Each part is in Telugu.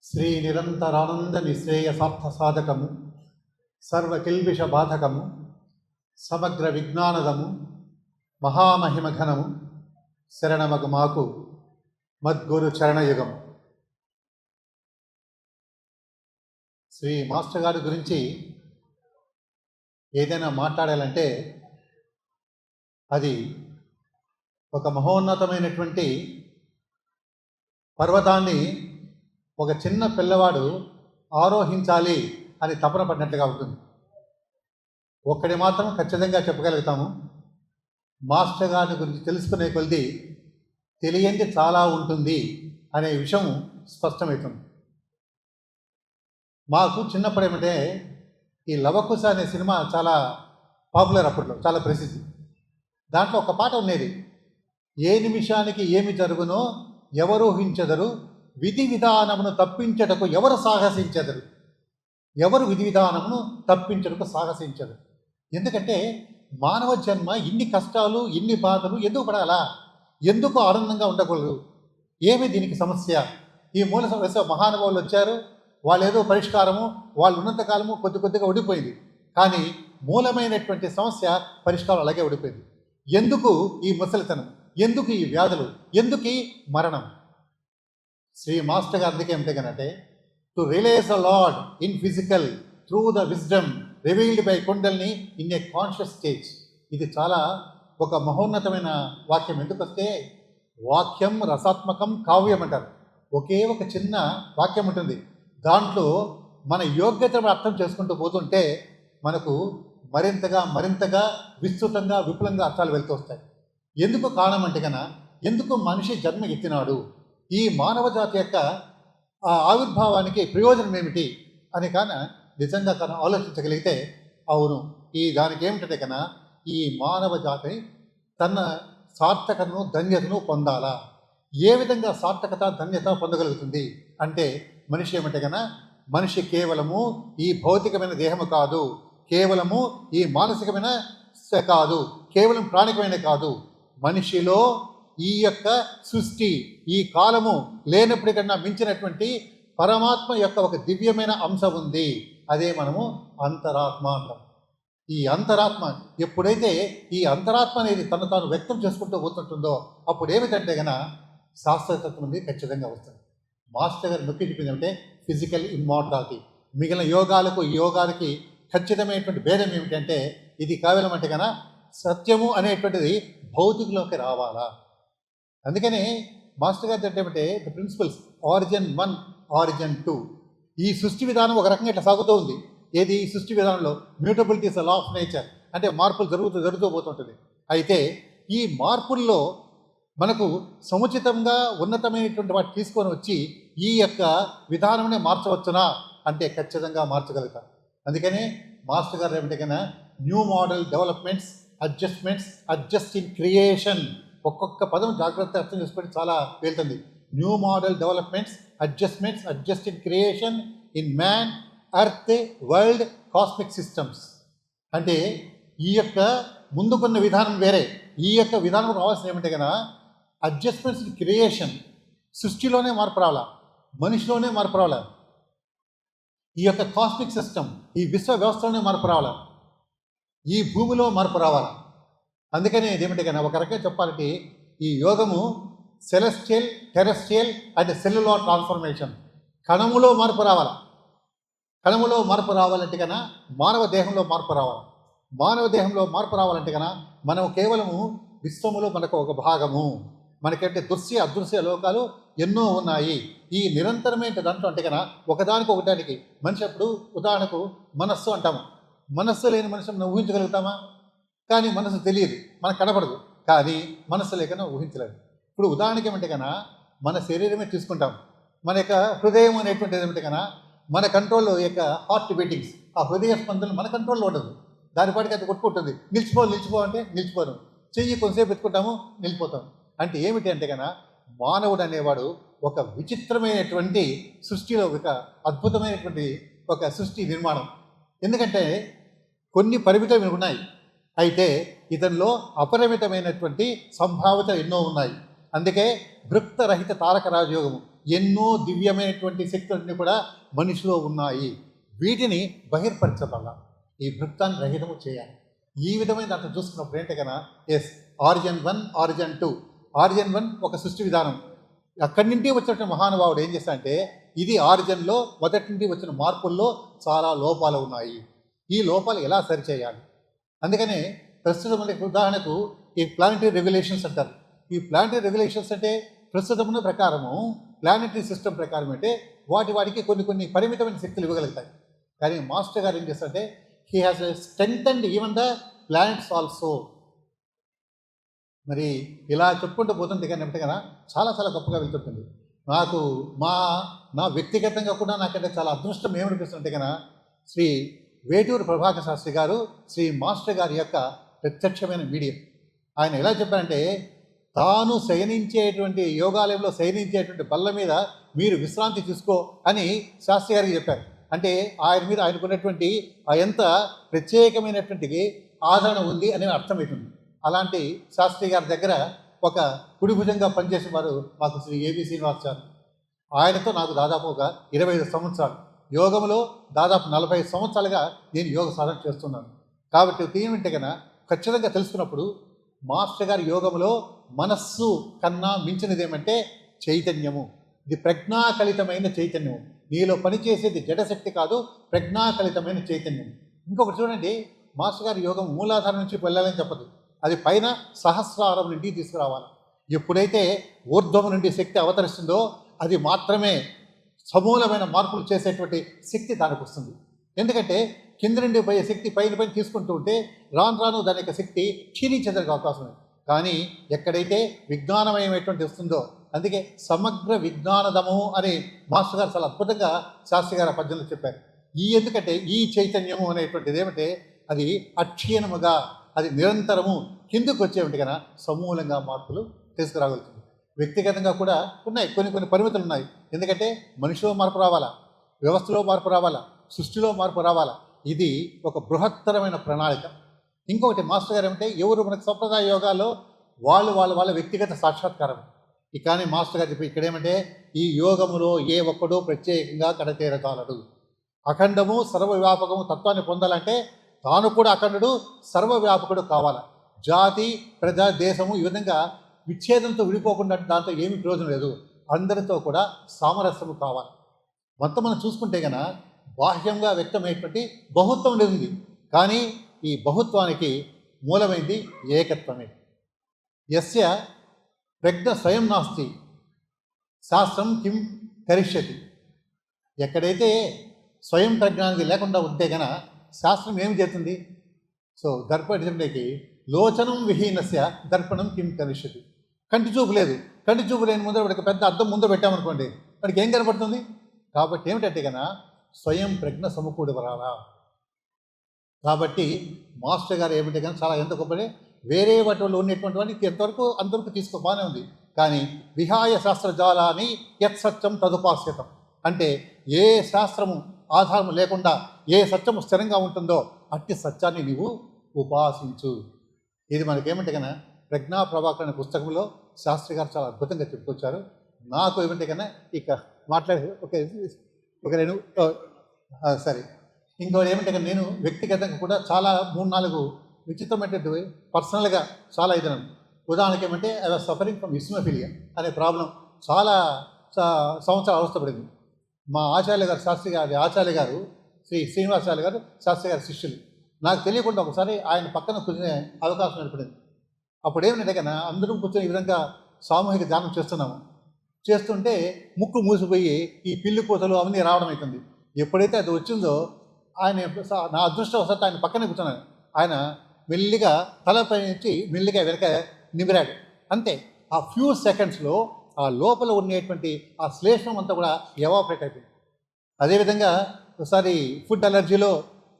శ్రీ నిరంతరానంద నిశ్రేయ సార్థ సాధకము సర్వకిల్బిష బాధకము సమగ్ర విజ్ఞానదము మహామహిమఘనము శరణమగు మాకు మద్గురు చరణయుగం. శ్రీ మాస్టర్ గారి గురించి ఏదైనా మాట్లాడాలంటే అది ఒక మహోన్నతమైనటువంటి పర్వతాన్ని ఒక చిన్న పిల్లవాడు ఆరోహించాలి అని తపన పడినట్లుగా ఉంటుంది. ఒక్కడి మాత్రం ఖచ్చితంగా చెప్పగలుగుతాము, మాస్టర్ గారి గురించి తెలుసుకునే కొద్దీ తెలియంది చాలా ఉంటుంది అనే విషయం స్పష్టమవుతుంది. మాకు చిన్నప్పుడు ఏమంటే ఈ లవకుశ అనే సినిమా చాలా పాపులర్, అప్పట్లో చాలా ప్రసిద్ధి. దాంట్లో ఒక పాట ఉండేది, ఏ నిమిషానికి ఏమి జరుగునో ఎవరు ఊహించెదరు, విధి విధానమును తప్పించటకు ఎవరు సాహసించెదరు, ఎవరు విధి విధానమును తప్పించటకు సాహసించదు. ఎందుకంటే మానవ జన్మ ఇన్ని కష్టాలు ఇన్ని బాధలు ఎందుకు పడాలా, ఎందుకు ఆనందంగా ఉండకూడదు, ఏమి దీనికి సమస్య? ఈ మూల సమస్య మహానుభావులు వచ్చారు, వాళ్ళు ఏదో పరిష్కారము, వాళ్ళు ఉన్నంతకాలము కొద్ది కొద్దిగా ఓడిపోయింది, కానీ మూలమైనటువంటి సమస్య పరిష్కారం అలాగే ఓడిపోయింది. ఎందుకు ఈ ముసలితనం, ఎందుకు ఈ వ్యాధులు, ఎందుకు ఈ మరణం? శ్రీ మాస్టర్ గారి అందుకే ఏమిటే కనంటే, to realize the lord in physical through the wisdom revealed by Kundalini in a conscious stage. ఇది చాలా ఒక మహోన్నతమైన వాక్యం. ఎందుకు వస్తే వాక్యం రసాత్మకం కావ్యం అంటారు. ఒకే ఒక చిన్న వాక్యం ఉంటుంది, దాంట్లో మన యోగ్యతను అర్థం చేసుకుంటూ పోతుంటే మనకు మరింతగా విస్తృతంగా విపులంగా అర్థాలు వెళ్తూ వస్తాయి. ఎందుకు కారణం అంటే కన్నా, ఎందుకు మనిషి జన్మ ఎత్తినాడు, ఈ మానవ జాతి యొక్క ఆవిర్భావానికి ప్రయోజనం ఏమిటి అని కానీ నిజంగా కన్నా ఆలోచించగలిగితే, అవును, ఈ దానికి ఏమిటంటే కన్నా ఈ మానవ జాతి తన సార్థకతను ధన్యతను పొందాలా. ఏ విధంగా సార్థకత ధన్యత పొందగలుగుతుంది అంటే, మనిషి ఏమంటే కన్నా మనిషి కేవలము ఈ భౌతికమైన దేహము కాదు, కేవలము ఈ మానసికమైన కాదు, కేవలం ప్రాణికమైన కాదు, మనిషిలో ఈ యొక్క సృష్టి ఈ కాలము లేనప్పటికన్నా మించినటువంటి పరమాత్మ యొక్క ఒక దివ్యమైన అంశం ఉంది. అదే మనము అంతరాత్మ అంటాం. ఈ అంతరాత్మ ఎప్పుడైతే ఈ అంతరాత్మ అనేది తను తాను వ్యక్తం చేసుకుంటూ పోతుంటుందో అప్పుడు ఏమిటంటే కన్నా శాస్త్రతత్వం అనేది ఖచ్చితంగా వస్తుంది. మాస్టర్ గారు నొక్కి చెప్పింది అంటే ఫిజికల్ ఇమ్మార్టాలిటీ. మిగిలిన యోగాలకి ఖచ్చితమైనటువంటి భేదం ఏమిటంటే, ఇది కేవలం అంటే కన్నా సత్యము అనేటువంటిది భౌతికలోకి రావాలా. అందుకని మాస్టర్ గారు అంటే ద ప్రిన్సిపల్స్ ఆరిజిన్ 1 ఆరిజిన్ 2. ఈ సృష్టి విధానం ఒక రకంగా ఇట్లా సాగుతూ ఉంది. ఏది ఈ సృష్టి విధానంలో mutability is the law of nature, అంటే మార్పులు జరుగుతూ పోతుంటుంది. అయితే ఈ మార్పుల్లో మనకు సముచితంగా ఉన్నతమైనటువంటి వాటి తీసుకొని వచ్చి ఈ యొక్క విధానంనే మార్చవచ్చునా అంటే ఖచ్చితంగా మార్చగలుగుతాం. అందుకనే మాస్టర్ గారు ఏమిటి కన్నా new model developments adjust in creation. ఒక్కొక్క పదం జాగ్రత్త అర్థం చేసుకొని చాలా వెళ్తుంది. New model developments adjust in creation in man, earth, world, cosmic systems. అంటే ఈ యొక్క ముందుకున్న విధానం వేరే, ఈ యొక్క విధానం రావాల్సిన ఏమంటే కన్నా అడ్జస్ట్మెంట్స్ ఇన్ క్రియేషన్. సృష్టిలోనే మార్పు రావాలా, మనిషిలోనే మార్పు రావాలా, ఈ యొక్క కాస్మిక్ సిస్టమ్ ఈ విశ్వ వ్యవస్థలోనే మార్పు రావాలా, ఈ భూమిలో మార్పు రావాలా. అందుకనే ఇదేమిటి కన్నా ఒక రకంగా చెప్పాలంటే ఈ యోగము celestial, terrestrial and cellular transformation. కణములో మార్పు రావాలా. కణములో మార్పు రావాలంటే కన్నా మానవ దేహంలో మార్పు రావాలి. మానవ దేహంలో మార్పు రావాలంటే కన్నా మనం కేవలము విశ్వములో మనకు ఒక భాగము. మనకంటే అదృశ్య లోకాలు ఎన్నో ఉన్నాయి. ఈ నిరంతరమైన దాంట్లో అంటే కన్నా ఒకదానికి మనిషి అప్పుడు ఉదాహరణకు మనస్సు అంటాము. మనస్సు లేని మనిషి మనం ఊహించగలుగుతామా? కానీ మనసు తెలియదు, మనకు కనపడదు, కానీ మనస్సు లేకన్నా ఊహించలేదు. ఇప్పుడు ఉదాహరణకి ఏమంటే కన్నా మన శరీరమే తీసుకుంటాం. మన యొక్క హృదయం అనేటువంటిది ఏమంటే కన్నా మన కంట్రోల్లో యొక్క హార్ట్ బీటింగ్స్, ఆ హృదయ స్పందనలు మన కంట్రోల్లో ఉండదు. దాని పాటికి అది కొట్టుకుంటుంది. నిలిచిపో అంటే నిలిచిపోను. చెయ్యి కొంతసేపు పెట్టుకుంటాము, నిలిచిపోతాం. అంటే ఏమిటి అంటే కన్నా మానవుడు అనేవాడు ఒక విచిత్రమైనటువంటి సృష్టిలో ఒక అద్భుతమైనటువంటి ఒక సృష్టి నిర్మాణం. ఎందుకంటే కొన్ని పరిమితులు ఉన్నాయి, అయితే ఇతనిలో అపరిమితమైనటువంటి సంభావిత ఎన్నో ఉన్నాయి. అందుకే భృక్తరహిత తారక రాజయోగము, ఎన్నో దివ్యమైనటువంటి శక్తులన్నీ కూడా మనిషిలో ఉన్నాయి. వీటిని బహిర్పరచబడాల, ఈ భృత్తాన్ని రహితము చేయాలి. ఈ విధమైన దాంట్లో చూసుకున్నప్పుడు ఏంటి కదా, ఎస్, ఆరిజిన్ 1, ఆరిజిన్ 2. ఆరిజిన్ 1 ఒక సృష్టి విధానం. అక్కడి నుండి వచ్చినటువంటి మహానుభావుడు ఏం చేస్తాడంటే, ఇది ఆరిజిన్లో మొదటి నుండి వచ్చిన మార్పుల్లో చాలా లోపాలు ఉన్నాయి, ఈ లోపాలు ఎలా సరిచేయాలి. అందుకనే ప్రస్తుతం ఉదాహరణకు ఈ ప్లానటరీ రెగ్యులేషన్స్ అంటారు. ఈ ప్లానటరీ రెగ్యులేషన్స్ అంటే ప్రస్తుతమున్న ప్రకారము ప్లానటరీ సిస్టమ్ ప్రకారం అంటే వాటికి కొన్ని పరిమితమైన శక్తులు ఇవ్వగలుగుతాయి. కానీ మాస్టర్ గారు ఏం చేస్తారంటే, he has strengthened even the planets also. మరి ఇలా చెప్పుకుంటూ పోతుంటే కానీ కదా చాలా చాలా గొప్పగా వెళ్తుంటుంది. నాకు నా వ్యక్తిగతంగా కూడా నాకంటే చాలా అదృష్టం ఏమనిపిస్తుంటే కదా, శ్రీ వేటూరు ప్రభాకర్ శాస్త్రి గారు శ్రీ మాస్టర్ గారి యొక్క ప్రత్యక్షమైన మీడియం. ఆయన ఎలా చెప్పారంటే, తాను శయనించేటువంటి యోగాలయంలో శయనించేటువంటి బల్ల మీద మీరు విశ్రాంతి తీసుకో అని శాస్త్రి గారికి చెప్పారు. అంటే ఆయన మీద ఆయనకున్నటువంటి ఎంత ప్రత్యేకమైనటువంటి ఆదరణ ఉంది అని అర్థమవుతుంది. అలాంటి శాస్త్రి గారి దగ్గర ఒక కుడిభుజంగా పనిచేసిన వారు మాకు శ్రీ ఏబి శ్రీనివాసాచార్య. ఆయనతో నాకు దాదాపు ఒక 25 సంవత్సరాలు, యోగంలో దాదాపు 40 సంవత్సరాలుగా నేను యోగ సాధన చేస్తున్నాను. కాబట్టి దీని కన్నా ఖచ్చితంగా తెలుసుకున్నప్పుడు మాస్టర్ గారి యోగంలో మనస్సు కన్నా మించినది ఏమంటే చైతన్యము. ఇది ప్రజ్ఞాకలితమైన చైతన్యము. నీలో పనిచేసేది జడశక్తి కాదు, ప్రజ్ఞాకలితమైన చైతన్యం. ఇంకొకటి చూడండి, మాస్టర్ గారి యోగం మూలాధారం నుంచి వెళ్ళాలని చెప్పదు, అది పైన సహస్రారం నుండి తీసుకురావాలి. ఎప్పుడైతే ఊర్ధ్వము నుండి శక్తి అవతరిస్తుందో అది మాత్రమే సమూలమైన మార్పులు చేసేటువంటి శక్తి దానికి వస్తుంది. ఎందుకంటే కింద నుండి పోయే శక్తి పైన తీసుకుంటూ ఉంటే రాను దాని యొక్క శక్తి క్షీణించేదానికి అవకాశం ఉంది. కానీ ఎక్కడైతే విజ్ఞానమయమైనటువంటి వస్తుందో, అందుకే సమగ్ర విజ్ఞానదము అని మాస్టర్ గారు చాలా అద్భుతంగా శాస్త్రి గారు పద్యంలో చెప్పారు. ఎందుకంటే ఈ చైతన్యము అనేటువంటిది ఏమంటే అది అక్షీణముగా, అది నిరంతరము కిందకు వచ్చేవంటి కన్నా సమూలంగా మార్పులు తీసుకురాగలుగుతుంది. వ్యక్తిగతంగా కూడా ఉన్నాయి, కొన్ని పరిమితులు ఉన్నాయి. ఎందుకంటే మనిషిలో మార్పు రావాలా, వ్యవస్థలో మార్పు రావాలా, సృష్టిలో మార్పు రావాలా. ఇది ఒక బృహత్తరమైన ప్రణాళిక. ఇంకొకటి మాస్టర్ గారు ఏమంటే, ఎవరు మనకు సంప్రదాయ యోగాల్లో వాళ్ళ వ్యక్తిగత సాక్షాత్కారం. కానీ మాస్టర్ గారు చెప్పి ఇక్కడ ఏమంటే, ఈ యోగములో ఏ ఒక్కడూ ప్రత్యేకంగా కడతేరతాలడు. అఖండము సర్వవ్యాపకము తత్వాన్ని పొందాలంటే తాను కూడా అఖండుడు సర్వవ్యాపకుడు కావాలి. జాతి, ప్రజ, దేశము ఈ విధంగా విచ్ఛేదంతో విడిపోకుండా దాంతో ఏమీ ప్రయోజనం లేదు. అందరితో కూడా సామరస్యము కావాలి. మొత్తం మనం చూసుకుంటే కనుక బాహ్యంగా వ్యక్తమైనటువంటి బహుత్వం లేదు, కానీ ఈ బహుత్వానికి మూలమైంది ఏకత్వమే. యస్య ప్రజ్ఞ స్వయం నాస్తి శాస్త్రం కిం కరిష్యతి. ఎక్కడైతే స్వయం ప్రజ్ఞానికి లేకుండా ఉంటే గన శాస్త్రం ఏమి చేస్తుంది? సో దర్పణకి లోచనం విహీనస్య దర్పణం కిం కరిష్యతి. కంటి చూపు లేదు, కంటి చూపు లేని ముందర వాడికి పెద్ద అద్దం ముందు పెట్టామనుకోండి, వాడికి ఏం కనపడుతుంది? కాబట్టి ఏమిటంటే కన్నా స్వయం ప్రజ్ఞ సమకూడవరాలా. కాబట్టి మాస్టర్ గారు ఏమిటంటే కానీ చాలా ఎంత గొప్పనే, వేరే వాటిలో ఉన్నటువంటి వాడికి అంతవరకు బాగానే ఉంది. కానీ విహాయ శాస్త్రజాలాన్ని యత్ సత్యం తదుపాస్యతం అంటే ఏ శాస్త్రము ఆధారం లేకుండా ఏ సత్యము స్థిరంగా ఉంటుందో అట్టి సత్యాన్ని నీవు ఉపాసించు. ఇది మనకేమంటే కన్నా ప్రజ్ఞా ప్రభాకర్ అనే పుస్తకంలో శాస్త్రి గారు చాలా అద్భుతంగా చెప్పుకొచ్చారు. నాకు ఏమంటే కన్నా ఇక మాట్లాడే నేను సరే ఇంకోటి ఏమంటే కన్నా నేను వ్యక్తిగతంగా కూడా చాలా 3-4 విచిత్రమైనటువంటి పర్సనల్గా చాలా ఇదన్నాను. ఉదాహరణకి ఏమంటే ఐ వాజ్ సఫరింగ్ ఫ్రమ్ ఇస్మోఫిలియా అనే ప్రాబ్లం చాలా సంవత్సరాలు అవస్థపడింది. మా ఆచార్య గారు ఆచార్య గారు శ్రీ శ్రీనివాసాచార్య గారు శాస్త్రి గారి శిష్యులు. నాకు తెలియకుండా ఒకసారి ఆయన పక్కన కూర్చునే అవకాశం ఏర్పడింది. అప్పుడు ఏమిటంటే కన్నా అందరం కూర్చొని ఈ విధంగా సామూహిక ధ్యానం చేస్తుంటే ముక్కు మూసిపోయి ఈ పిల్లి పూతలు అవన్నీ రావడం అవుతుంది. ఎప్పుడైతే అది వచ్చిందో ఆయన నా అదృష్టవశాత్తు ఆయన పక్కనే కూర్చున్నాను. ఆయన మెల్లిగా తలపై నుంచి మెల్లిగా వెనక నిమిరాడు. అంతే, ఆ ఫ్యూ సెకండ్స్లో ఆ లోపల ఉండేటువంటి ఆ శ్లేషం అంతా కూడా ఎవాపరేట్ అయిపోయింది. అదేవిధంగా ఒకసారి ఫుడ్ అలర్జీలో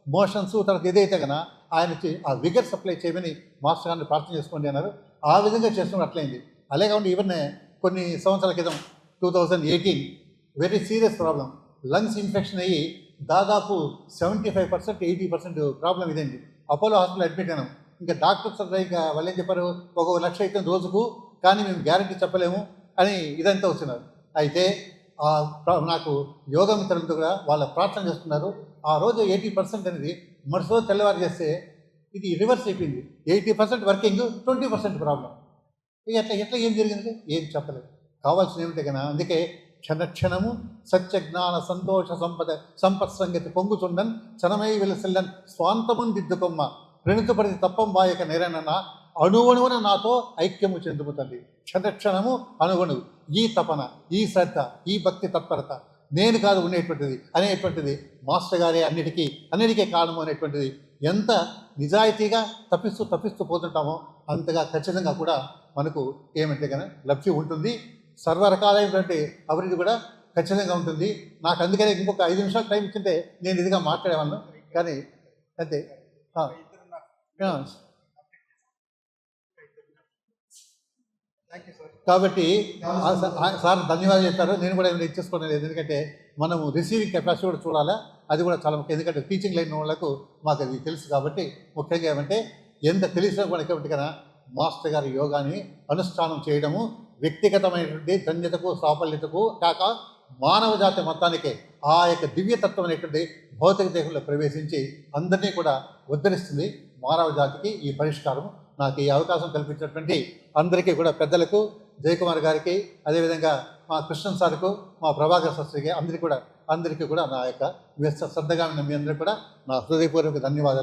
మోషన్స్ తర్వాత ఏదైతే కన్నా ఆయనకి ఆ విగర్ సప్లై చేయమని మాస్టర్ గారిని ప్రార్థన చేసుకోండి అన్నారు. ఆ విధంగా చేసుకుని అట్లయింది. అలాగే ఉండి ఈవెన్ కొన్ని సంవత్సరాల క్రితం 2018 very serious problem, lungs infection అయ్యి దాదాపు 75% 80% ప్రాబ్లం ఇదండి. అపోలో హాస్పిటల్ అడ్మిట్ అయినాం. ఇంకా డాక్టర్స్ ఇంకా వాళ్ళు ఏం చెప్పారు, 1 లక్ష అయితే రోజుకు, కానీ మేము గ్యారంటీ చెప్పలేము అని ఇదంతా వచ్చినారు. అయితే నాకు యోగా మిత్రులతో కూడా వాళ్ళ ప్రార్థన చేస్తున్నారు. ఆ రోజు 80% అనేది మరుసటి రోజు తెల్లవారు చేస్తే ఇది రివర్స్ అయిపోయింది. 80% వర్కింగ్, 20% ప్రాబ్లం. ఎట్లా ఎట్లా ఏం జరిగింది ఏం చెప్పలేదు. కావాల్సిన ఏమిటి కన్నా అందుకే క్షణక్షణము సత్య జ్ఞాన సంతోష సంపత్ సంగతి పొంగుచుండన్ క్షణమై వెలసిల్లన్ స్వాంతమున్ దిద్దుకొమ్మ ప్రణితపడి తప్పం బాయక నేరనన్న అణువణువున నాతో ఐక్యము చెందుము తల్లి. క్షణక్షణము అణువణువు ఈ తపన, ఈ శ్రద్ధ, ఈ భక్తి తత్పరత నేను కాదు ఉండేటువంటిది అనేటువంటిది మాస్టర్ గారే అన్నిటికీ కారణము అనేటువంటిది ఎంత నిజాయితీగా తప్పిస్తూ పోతుంటామో అంతగా ఖచ్చితంగా కూడా మనకు ఏమంటే కనుక లబ్ధి ఉంటుంది. సర్వరకాలైనటువంటి అభివృద్ధి కూడా ఖచ్చితంగా ఉంటుంది. నాకు అందుకనే ఇంకొక 5 నిమిషాలు టైం ఇచ్చింటే నేను ఇదిగా మాట్లాడేవాళ్ళను, కానీ అంతే. కాబట్టి సార్ ధన్యవాదాలు చెప్తారు. నేను కూడా ఏమైనా ఇచ్చేసుకోవడం లేదు, ఎందుకంటే మనము రిసీవింగ్ కెపాసిటీ కూడా చూడాలా, అది కూడా చాలా ముఖ్యం. ఎందుకంటే టీచింగ్ లైన్ వాళ్ళకు మాకు అది తెలుసు కాబట్టి ముఖ్యంగా ఏమంటే ఎంత తెలిసినా కూడా ఎక్కడికైనా మాస్టర్ గారి యోగాని అనుష్ఠానం చేయడము వ్యక్తిగతమైనటువంటి ధన్యతకు సాఫల్యతకు కాక మానవ జాతి మొత్తానికే ఆ యొక్క దివ్యతత్వం అనేటువంటి భౌతిక దేహంలో ప్రవేశించి అందరినీ కూడా ఉద్ధరిస్తుంది. మానవ జాతికి ఈ పరిష్కారం. నాకు ఈ అవకాశం కల్పించినటువంటి అందరికీ కూడా పెద్దలకు, జయకుమార్ గారికి, అదేవిధంగా మా కృష్ణన్ సార్కు, మా ప్రభాకర్ శాస్త్రికి అందరికీ కూడా నా యొక్క శ్రద్ధగా ఉన్న మీ అందరికీ కూడా నా హృదయపూర్వక ధన్యవాదాలు.